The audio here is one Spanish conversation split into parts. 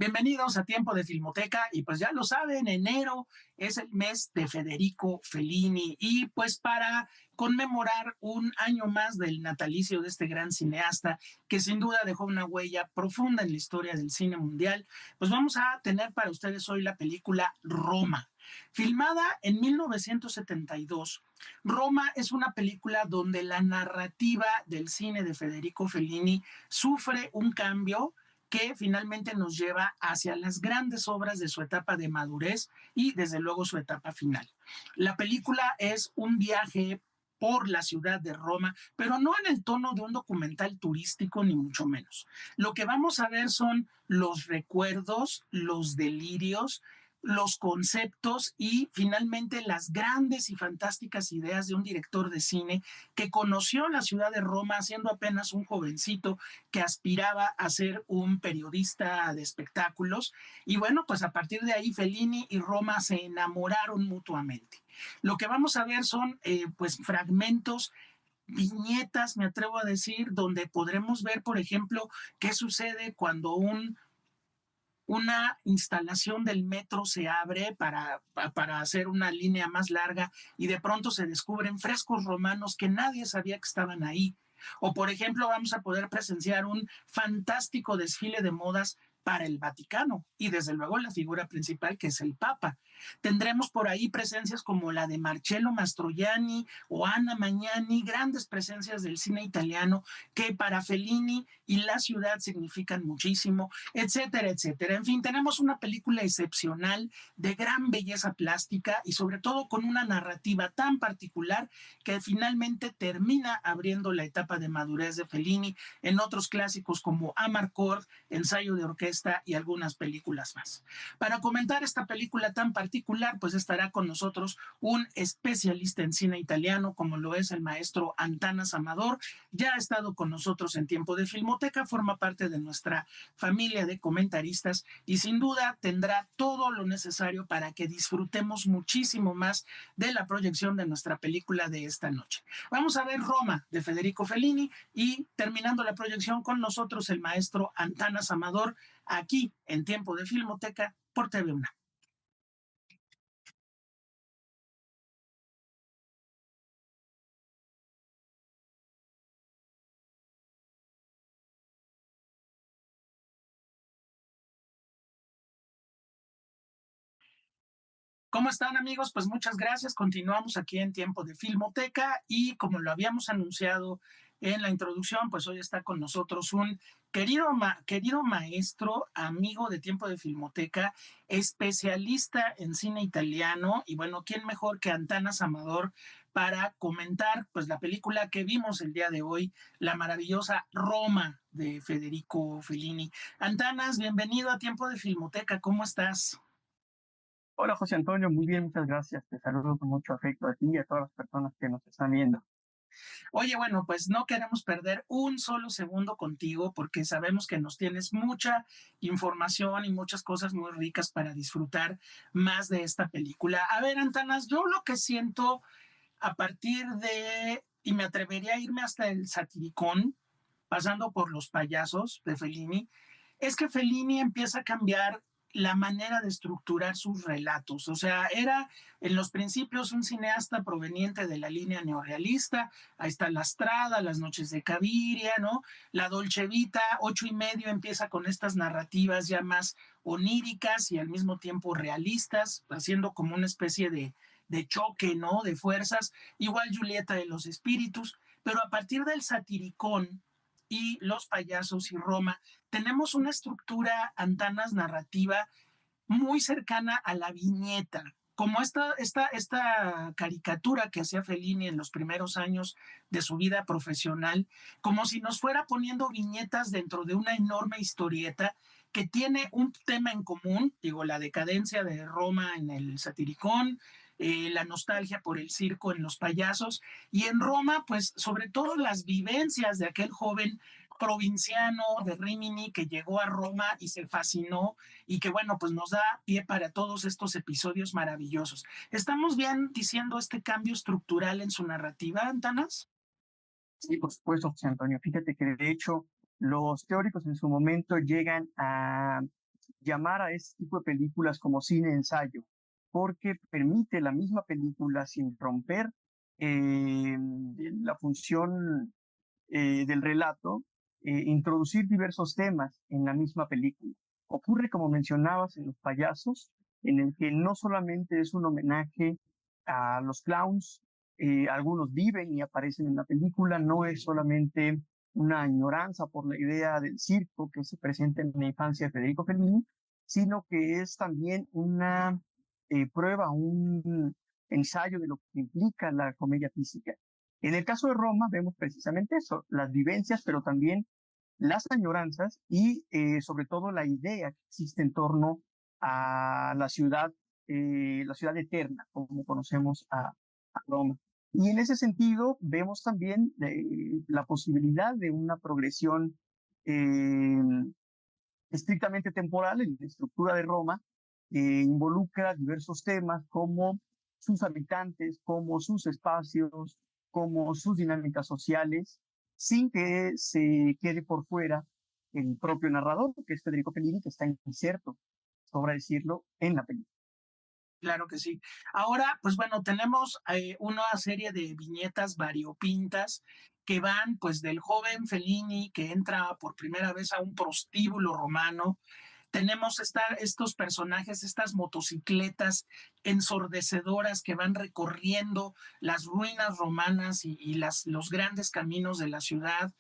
Bienvenidos a Tiempo de Filmoteca y pues ya lo saben, enero es el mes de Federico Fellini y pues para conmemorar un año más del natalicio de este gran cineasta que sin duda dejó una huella profunda en la historia del cine mundial, pues vamos a tener para ustedes hoy la película Roma. Filmada en 1972, Roma es una película donde la narrativa del cine de Federico Fellini sufre un cambio que finalmente nos lleva hacia las grandes obras de su etapa de madurez y desde luego su etapa final. La película es un viaje por la ciudad de Roma, pero no en el tono de un documental turístico, ni mucho menos. Lo que vamos a ver son los recuerdos, los delirios, los conceptos y finalmente las grandes y fantásticas ideas de un director de cine que conoció la ciudad de Roma siendo apenas un jovencito que aspiraba a ser un periodista de espectáculos. Y bueno, pues a partir de ahí Fellini y Roma se enamoraron mutuamente. Lo que vamos a ver son pues fragmentos, viñetas, me atrevo a decir, donde podremos ver, por ejemplo, qué sucede cuando una instalación del metro se abre para hacer una línea más larga y de pronto se descubren frescos romanos que nadie sabía que estaban ahí. O, por ejemplo, vamos a poder presenciar un fantástico desfile de modas para el Vaticano y desde luego la figura principal que es el Papa. Tendremos por ahí presencias como la de Marcello Mastroianni o Anna Magnani, grandes presencias del cine italiano que para Fellini y la ciudad significan muchísimo, etcétera, etcétera. En fin, tenemos una película excepcional de gran belleza plástica y sobre todo con una narrativa tan particular que finalmente termina abriendo la etapa de madurez de Fellini en otros clásicos como Amarcord, Ensayo de Orquesta y algunas películas más. Para comentar esta película tan particular, pues estará con nosotros un especialista en cine italiano, como lo es el maestro Antanas Amador. Ya ha estado con nosotros en Tiempo de Filmoteca, forma parte de nuestra familia de comentaristas y sin duda tendrá todo lo necesario para que disfrutemos muchísimo más de la proyección de nuestra película de esta noche. Vamos a ver Roma de Federico Fellini y terminando la proyección con nosotros el maestro Antanas Amador aquí en Tiempo de Filmoteca por TV1. ¿Cómo están, amigos? Pues muchas gracias. Continuamos aquí en Tiempo de Filmoteca y como lo habíamos anunciado en la introducción, pues hoy está con nosotros un querido maestro, amigo de Tiempo de Filmoteca, especialista en cine italiano y bueno, ¿quién mejor que Antanas Amador para comentar pues la película que vimos el día de hoy, la maravillosa Roma de Federico Fellini? Antanas, bienvenido a Tiempo de Filmoteca. ¿Cómo estás? Hola José Antonio, muy bien, muchas gracias. Te saludo con mucho afecto a ti y a todas las personas que nos están viendo. Oye, bueno, pues no queremos perder un solo segundo contigo porque sabemos que nos tienes mucha información y muchas cosas muy ricas para disfrutar más de esta película. A ver, Antanas, yo lo que siento a partir de, y me atrevería a irme hasta el satiricón, pasando por los payasos de Fellini, es que Fellini empieza a cambiar la manera de estructurar sus relatos. O sea, era en los principios un cineasta proveniente de la línea neorrealista. Ahí está La Strada, Las noches de Caviria, ¿no? La Dolce Vita, 8 y medio, empieza con estas narrativas ya más oníricas y al mismo tiempo realistas, haciendo como una especie de choque, ¿no? De fuerzas. Igual Julieta de los Espíritus. Pero a partir del satiricón y Los payasos y Roma, tenemos una estructura, Antanas, narrativa muy cercana a la viñeta, como esta caricatura que hacía Fellini en los primeros años de su vida profesional, como si nos fuera poniendo viñetas dentro de una enorme historieta que tiene un tema en común, digo, la decadencia de Roma en el satiricón, la nostalgia por el circo en los payasos, y en Roma, pues sobre todo las vivencias de aquel joven provinciano de Rimini que llegó a Roma y se fascinó y que bueno, pues nos da pie para todos estos episodios maravillosos. ¿Estamos bien diciendo este cambio estructural en su narrativa, Antanas? Sí, por supuesto, José Antonio. Fíjate que de hecho los teóricos en su momento llegan a llamar a este tipo de películas como cine ensayo, porque permite la misma película sin romper la función del relato, introducir diversos temas en la misma película. Ocurre, como mencionabas, en Los Payasos, en el que no solamente es un homenaje a los clowns, algunos viven y aparecen en la película, no es solamente una añoranza por la idea del circo que se presenta en la infancia de Federico Fellini, sino que es también una prueba, un ensayo de lo que implica la comedia física. En el caso de Roma vemos precisamente eso, las vivencias, pero también las añoranzas y sobre todo la idea que existe en torno a la ciudad eterna, como conocemos a Roma. Y en ese sentido vemos también la posibilidad de una progresión eh, estrictamente temporal en la estructura de Roma, que involucra diversos temas como sus habitantes, como sus espacios, como sus dinámicas sociales, sin que se quede por fuera el propio narrador, que es Federico Fellini, que está inserto, sobra decirlo, en la película. Claro que sí. Ahora, pues bueno, tenemos una serie de viñetas variopintas que van pues del joven Fellini que entra por primera vez a un prostíbulo romano. Tenemos estos personajes, estas motocicletas ensordecedoras que van recorriendo las ruinas romanas y los grandes caminos de la ciudad.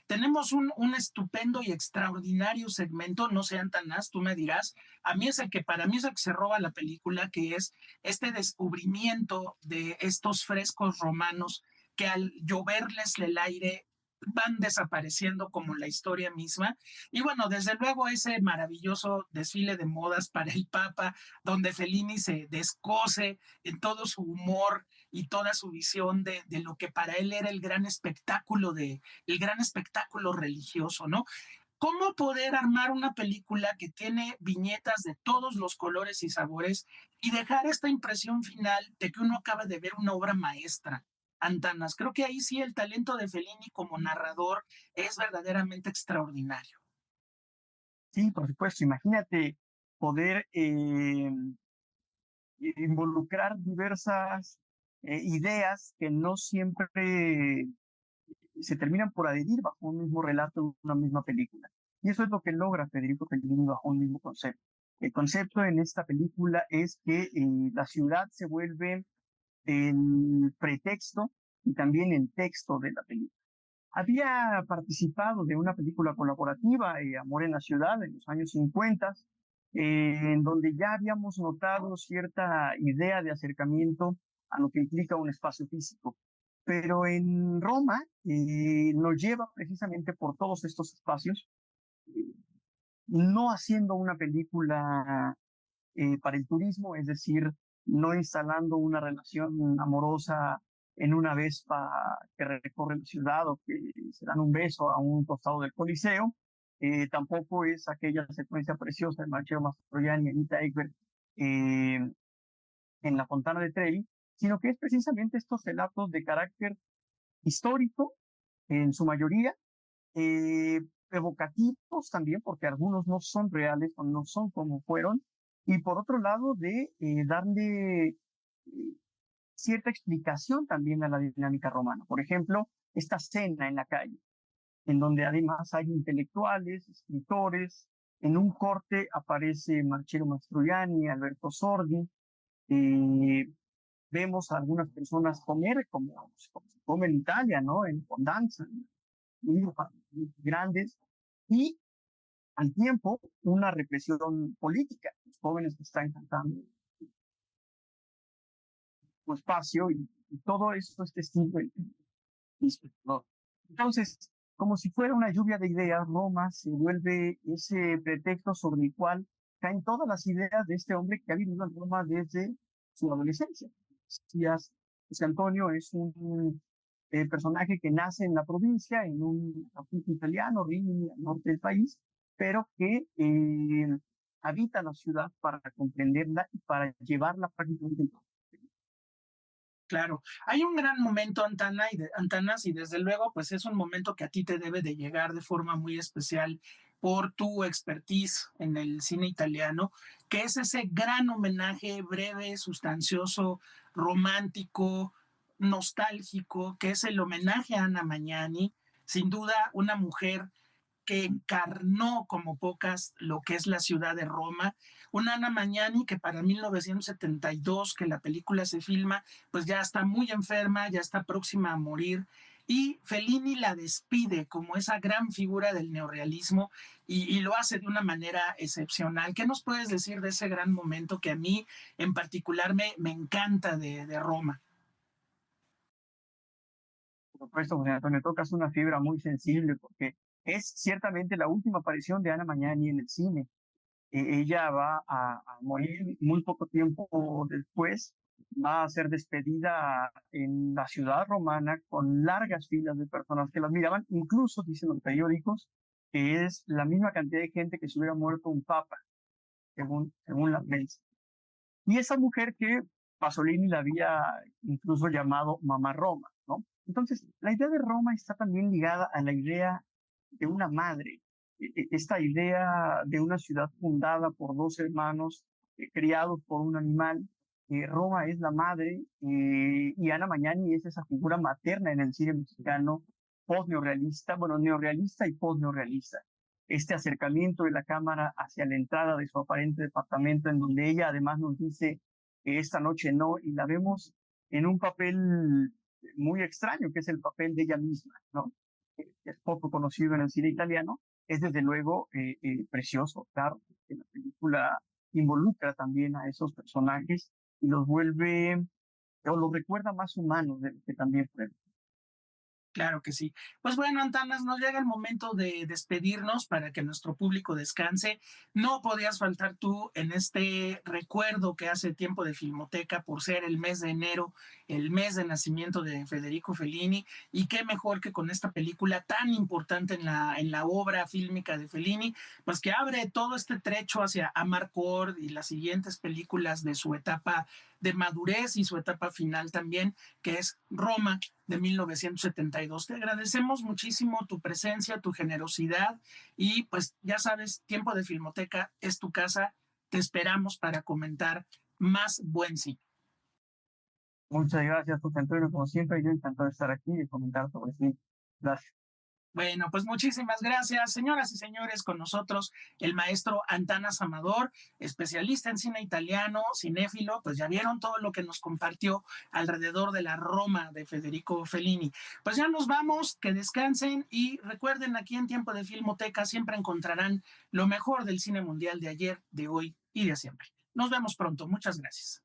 Tenemos un estupendo y extraordinario segmento, no sean tan tú me dirás, a mí es el que para mí es el que se roba la película, que es este descubrimiento de estos frescos romanos que al lloverles el aire van desapareciendo como la historia misma. Y bueno, desde luego ese maravilloso desfile de modas para el Papa, donde Fellini se descoce en todo su humor y toda su visión de lo que para él era el gran espectáculo religioso, ¿no? ¿Cómo poder armar una película que tiene viñetas de todos los colores y sabores y dejar esta impresión final de que uno acaba de ver una obra maestra? Antanas, creo que ahí sí el talento de Fellini como narrador es verdaderamente extraordinario. Sí, por supuesto, imagínate poder involucrar diversas ideas que no siempre se terminan por adherir bajo un mismo relato, una misma película. Y eso es lo que logra Federico Fellini bajo un mismo concepto. El concepto en esta película es que la ciudad se vuelve el pretexto y también el texto de la película. Había participado de una película colaborativa, Amor en la Ciudad, en los años 50, en donde ya habíamos notado cierta idea de acercamiento a lo que implica un espacio físico. Pero en Roma nos lleva precisamente por todos estos espacios, eh, no haciendo una película para el turismo, es decir, no instalando una relación amorosa en una Vespa que recorre la ciudad o que se dan un beso a un costado del Coliseo. Tampoco es aquella secuencia preciosa de Marcello Mastroianni y Anita Ekberg eh, en la Fontana de Trevi, sino que es precisamente estos relatos de carácter histórico, en su mayoría, eh, evocativos también, porque algunos no son reales o no son como fueron, y por otro lado de darle cierta explicación también a la dinámica romana. Por ejemplo, esta cena en la calle, en donde además hay intelectuales, escritores, en un corte aparece Marcello Mastroianni, Alberto Sordi, eh, vemos a algunas personas comer como se come en Italia, ¿no? En Condanza, grandes, y al tiempo una represión política. Los jóvenes que están cantando su espacio y todo eso es testigo del espectador. Entonces, como si fuera una lluvia de ideas, Roma se vuelve ese pretexto sobre el cual caen todas las ideas de este hombre que ha vivido en Roma desde su adolescencia. José Antonio es un personaje que nace en la provincia, en un capítulo italiano, Rimini, al norte del país, pero que habita la ciudad para comprenderla y para llevarla prácticamente. Claro, hay un gran momento, Antanas, y desde luego, pues es un momento que a ti te debe de llegar de forma muy especial por tu expertise en el cine italiano, que es ese gran homenaje breve, sustancioso, romántico, nostálgico, que es el homenaje a Anna Magnani, sin duda una mujer que encarnó como pocas lo que es la ciudad de Roma. Una Ana Magnani que para 1972, que la película se filma, pues ya está muy enferma, ya está próxima a morir. Y Fellini la despide como esa gran figura del neorrealismo y lo hace de una manera excepcional. ¿Qué nos puedes decir de ese gran momento que a mí en particular me encanta de Roma? Por supuesto, José Antonio, tocas una fibra muy sensible porque es ciertamente la última aparición de Ana Magnani en el cine. Ella va a morir muy poco tiempo después, va a ser despedida en la ciudad romana con largas filas de personas que la miraban, incluso dicen los periódicos que es la misma cantidad de gente que se hubiera muerto un papa, según la prensa. Y esa mujer que Pasolini la había incluso llamado Mamá Roma, ¿no? Entonces, la idea de Roma está también ligada a la idea de una madre, esta idea de una ciudad fundada por dos hermanos criados por un animal. Roma es la madre y Ana Magnani es esa figura materna en el cine mexicano post-neorrealista, bueno, neorrealista y post-neorrealista. Este acercamiento de la cámara hacia la entrada de su aparente departamento, en donde ella además nos dice que esta noche no, y la vemos en un papel muy extraño, que es el papel de ella misma, ¿no? Que es poco conocido en el cine italiano, es desde luego precioso, claro, que la película involucra también a esos personajes y los vuelve, o los recuerda más humanos de lo que también fueron. Claro que sí. Pues bueno, Antanas, nos llega el momento de despedirnos para que nuestro público descanse. No podías faltar tú en este recuerdo que hace tiempo de Filmoteca por ser el mes de enero, el mes de nacimiento de Federico Fellini. Y qué mejor que con esta película tan importante en la obra fílmica de Fellini, pues que abre todo este trecho hacia Amarcord y las siguientes películas de su etapa de madurez y su etapa final también, que es Roma de 1972. Te agradecemos muchísimo tu presencia, tu generosidad y pues ya sabes, Tiempo de Filmoteca es tu casa. Te esperamos para comentar más buen cine. Muchas gracias, José Antonio, como siempre, yo encantado de estar aquí y comentar sobre sí. Gracias. Bueno, pues muchísimas gracias, señoras y señores, con nosotros el maestro Antanas Amador, especialista en cine italiano, cinéfilo, pues ya vieron todo lo que nos compartió alrededor de la Roma de Federico Fellini. Pues ya nos vamos, que descansen y recuerden, aquí en Tiempo de Filmoteca siempre encontrarán lo mejor del cine mundial de ayer, de hoy y de siempre. Nos vemos pronto, muchas gracias.